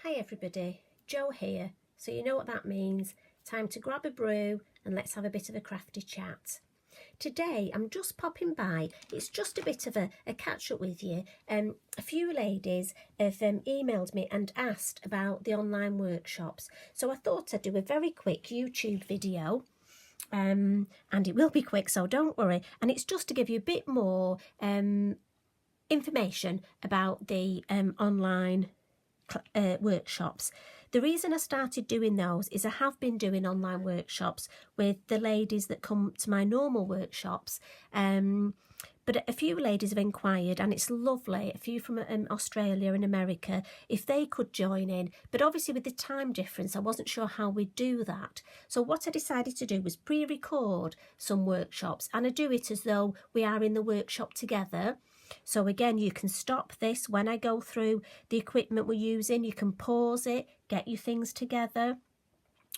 Hi everybody, Jo here. So you know what that means. Time to grab a brew and let's have a bit of a crafty chat. Today I'm just popping by. It's just a bit of a catch up with you. A few ladies have emailed me and asked about the online workshops. So I thought I'd do a very quick YouTube video. And it will be quick, so don't worry. And it's just to give you a bit more information about the online workshops. The reason I started doing those is I have been doing online workshops with the ladies that come to my normal workshops, but a few ladies have inquired, and it's lovely, a few from Australia and America, if they could join in. But obviously with the time difference I wasn't sure how we'd do that, so what I decided to do was pre-record some workshops, and I do it as though we are in the workshop together. So again, you can stop this when I go through the equipment we're using. You can pause it, get your things together.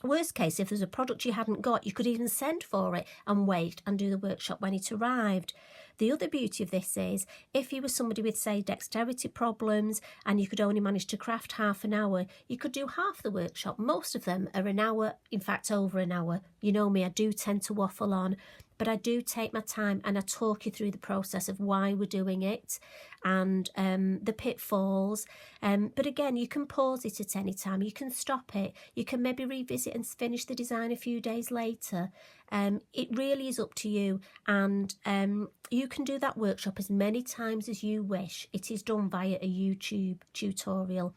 Worst case, if there's a product you hadn't got, you could even send for it and wait and do the workshop when it arrived. The other beauty of this is, if you were somebody with, say, dexterity problems and you could only manage to craft half an hour, you could do half the workshop. Most of them are an hour, in fact over an hour. You know me, I do tend to waffle on, but I do take my time and I talk you through the process of why we're doing it and the pitfalls. But again, you can pause it at any time. You can stop it. You can maybe revisit and finish the design a few days later. It really is up to you, and you can do that workshop as many times as you wish. It is done via a YouTube tutorial.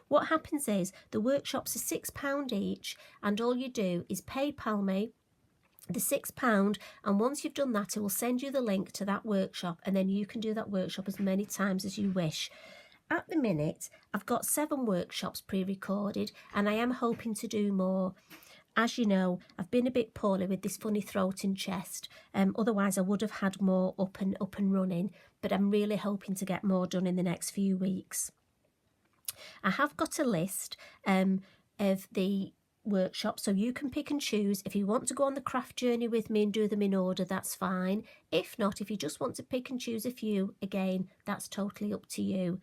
What happens is the workshops are £6 each, and all you do is PayPal me the £6, and once you've done that, it will send you the link to that workshop, and then you can do that workshop as many times as you wish. At the minute, I've got 7 workshops pre-recorded, and I am hoping to do more. As you know, I've been a bit poorly with this funny throat and chest. Otherwise, I would have had more up and running, but I'm really hoping to get more done in the next few weeks. I have got a list of the workshops, so you can pick and choose. If you want to go on the craft journey with me and do them in order, that's fine. If not, if you just want to pick and choose a few, again, that's totally up to you.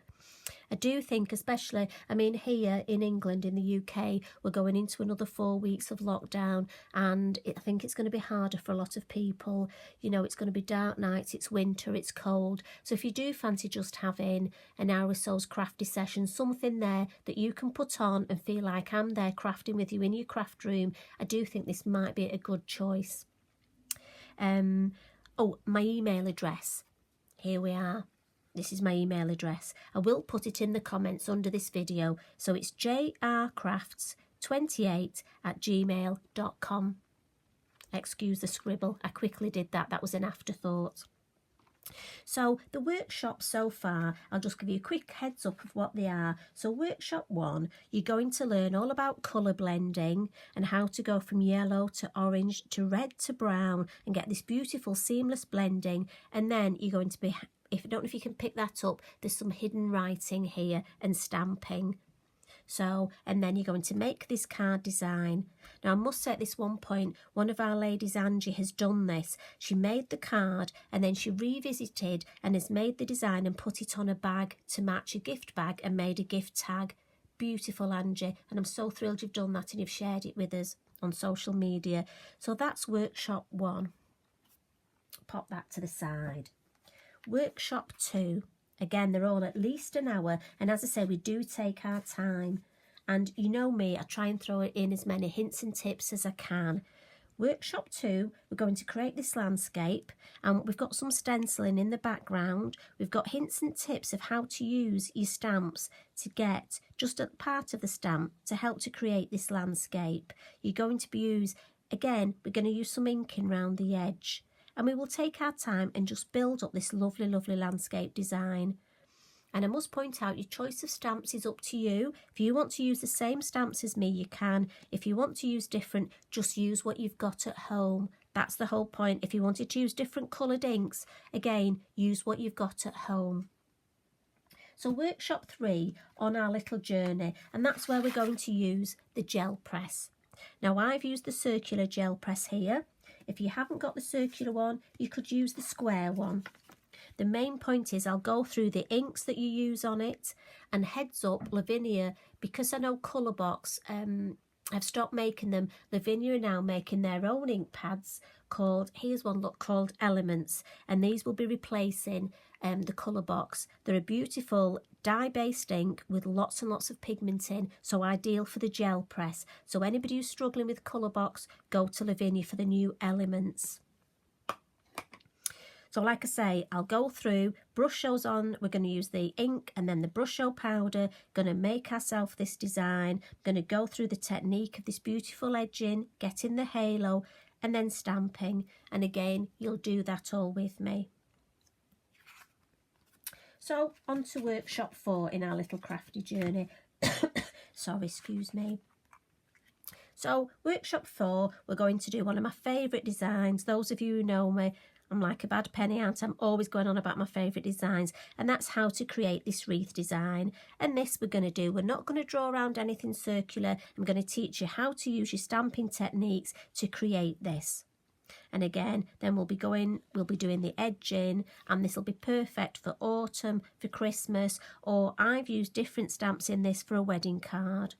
I do think, especially, I mean, here in England, in the UK, we're going into another 4 weeks of lockdown, and I think it's going to be harder for a lot of people. You know, it's going to be dark nights, it's winter, it's cold. So if you do fancy just having an hour or so's crafty session, something there that you can put on and feel like I'm there crafting with you in your craft room, I do think this might be a good choice. Oh, my email address. Here we are. This is my email address. I will put it in the comments under this video. So it's jrcrafts28@gmail.com. Excuse the scribble. I quickly did that. That was an afterthought. So the workshops so far, I'll just give you a quick heads up of what they are. So workshop 1, you're going to learn all about colour blending and how to go from yellow to orange to red to brown and get this beautiful seamless blending. And then you're going to be, if I don't know if you can pick that up, there's some hidden writing here and stamping. So, and then you're going to make this card design. Now I must say at this one point, one of our ladies, Angie, has done this. She made the card and then she revisited and has made the design and put it on a bag to match a gift bag and made a gift tag. Beautiful, Angie, and I'm so thrilled you've done that and you've shared it with us on social media. So that's workshop 1. Pop that to the side. Workshop 2, again, they're all at least an hour, and as I say, we do take our time, and you know me, I try and throw in as many hints and tips as I can. Workshop 2, we're going to create this landscape, and we've got some stenciling in the background. We've got hints and tips of how to use your stamps to get just a part of the stamp to help to create this landscape. You're going to use, again, we're going to use some inking around the edge. And we will take our time and just build up this lovely, lovely landscape design. And I must point out, your choice of stamps is up to you. If you want to use the same stamps as me, you can. If you want to use different, just use what you've got at home. That's the whole point. If you wanted to use different coloured inks, again, use what you've got at home. So workshop 3 on our little journey, and that's where we're going to use the gel press. Now I've used the circular gel press here. If you haven't got the circular one, you could use the square one. The main point is I'll go through the inks that you use on it, and heads up, Lavinia, because I know Colourbox, I've stopped making them. Lavinia are now making their own ink pads called, here's one look, called Elements, and these will be replacing the Colourbox. They're a beautiful dye-based ink with lots and lots of pigment in, so ideal for the gel press. So anybody who's struggling with Colourbox, go to Lavinia for the new Elements. So like I say, I'll go through, brush those on, we're going to use the ink and then the brush show powder, going to make ourselves this design, going to go through the technique of this beautiful edging, getting the halo and then stamping, and again you'll do that all with me. So on to workshop 4 in our little crafty journey. Sorry, excuse me. So workshop 4, we're going to do one of my favourite designs. Those of you who know me, I'm like a bad penny, aren't I? I'm always going on about my favourite designs, and that's how to create this wreath design. And this we're going to do, we're not going to draw around anything circular. I'm going to teach you how to use your stamping techniques to create this. And again, then we'll be doing the edging, and this will be perfect for autumn, for Christmas, or I've used different stamps in this for a wedding card.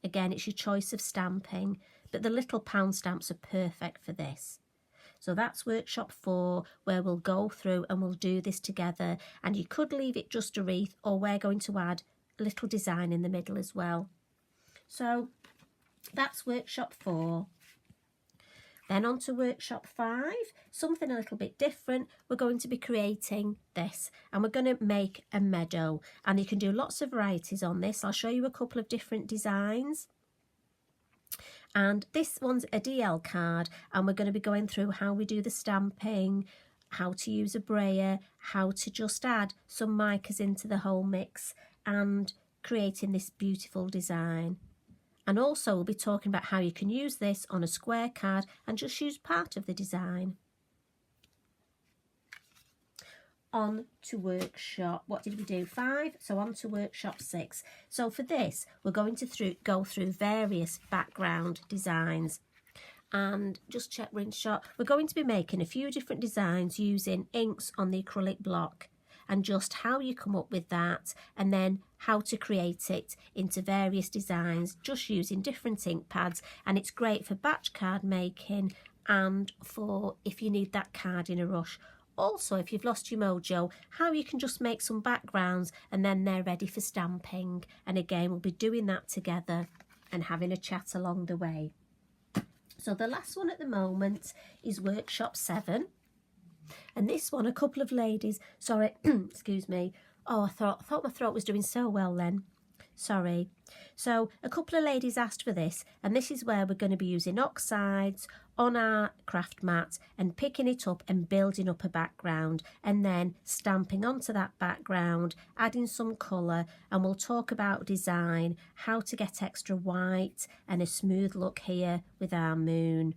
Again, it's your choice of stamping, but the little pound stamps are perfect for this. So that's workshop 4, where we'll go through and we'll do this together, and you could leave it just a wreath, or we're going to add a little design in the middle as well. So that's workshop 4. Then on to workshop 5, something a little bit different. We're going to be creating this, and we're going to make a meadow, and you can do lots of varieties on this. I'll show you a couple of different designs. And this one's a DL card, and we're going to be going through how we do the stamping, how to use a brayer, how to just add some micas into the whole mix, and creating this beautiful design. And also we'll be talking about how you can use this on a square card and just use part of the design. On to workshop, what did we do, 5? So on to workshop 6. So for this, we're going to go through various background designs. And just check we're in shot. We're going to be making a few different designs using inks on the acrylic block, and just how you come up with that, and then how to create it into various designs just using different ink pads. And it's great for batch card making and for if you need that card in a rush. Also, if you've lost your mojo, how you can just make some backgrounds and then they're ready for stamping. And again, we'll be doing that together and having a chat along the way. So the last one at the moment is workshop 7. And this one, a couple of ladies, sorry, excuse me. Oh, I thought my throat was doing so well then. Sorry. So a couple of ladies asked for this, and this is where we're going to be using oxides on our craft mat and picking it up and building up a background, and then stamping onto that background, adding some colour, and we'll talk about design, how to get extra white and a smooth look here with our moon.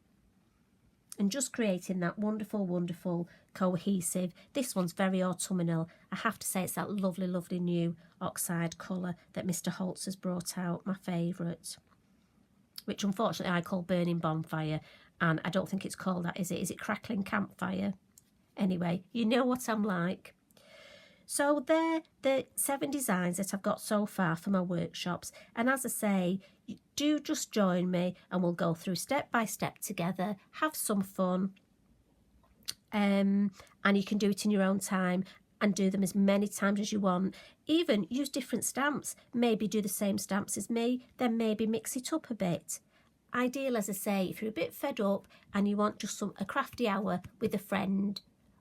And just creating that wonderful, wonderful cohesive. This one's very autumnal. I have to say it's that lovely, lovely new oxide colour that Mr. Holtz has brought out, my favourite, which unfortunately I call Burning Bonfire, and I don't think it's called that, is it? Is it Crackling Campfire? Anyway, you know what I'm like. So they're the 7 designs that I've got so far for my workshops, and as I say, do just join me and we'll go through step by step together, have some fun, and you can do it in your own time and do them as many times as you want. Even use different stamps, maybe do the same stamps as me, then maybe mix it up a bit. Ideal, as I say, if you're a bit fed up and you want just a crafty hour with a friend.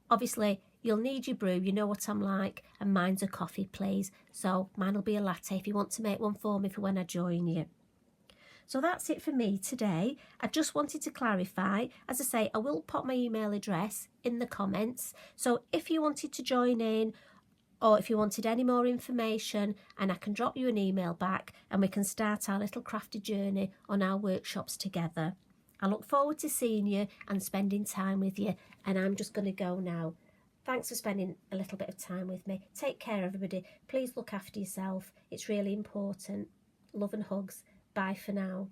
Obviously you'll need your brew, you know what I'm like, and mine's a coffee please, so mine will be a latte if you want to make one for me for when I join you. So that's it for me today. I just wanted to clarify, as I say, I will pop my email address in the comments. So if you wanted to join in, or if you wanted any more information, and I can drop you an email back and we can start our little crafty journey on our workshops together. I look forward to seeing you and spending time with you, and I'm just going to go now. Thanks for spending a little bit of time with me. Take care, everybody. Please look after yourself. It's really important. Love and hugs. Bye for now.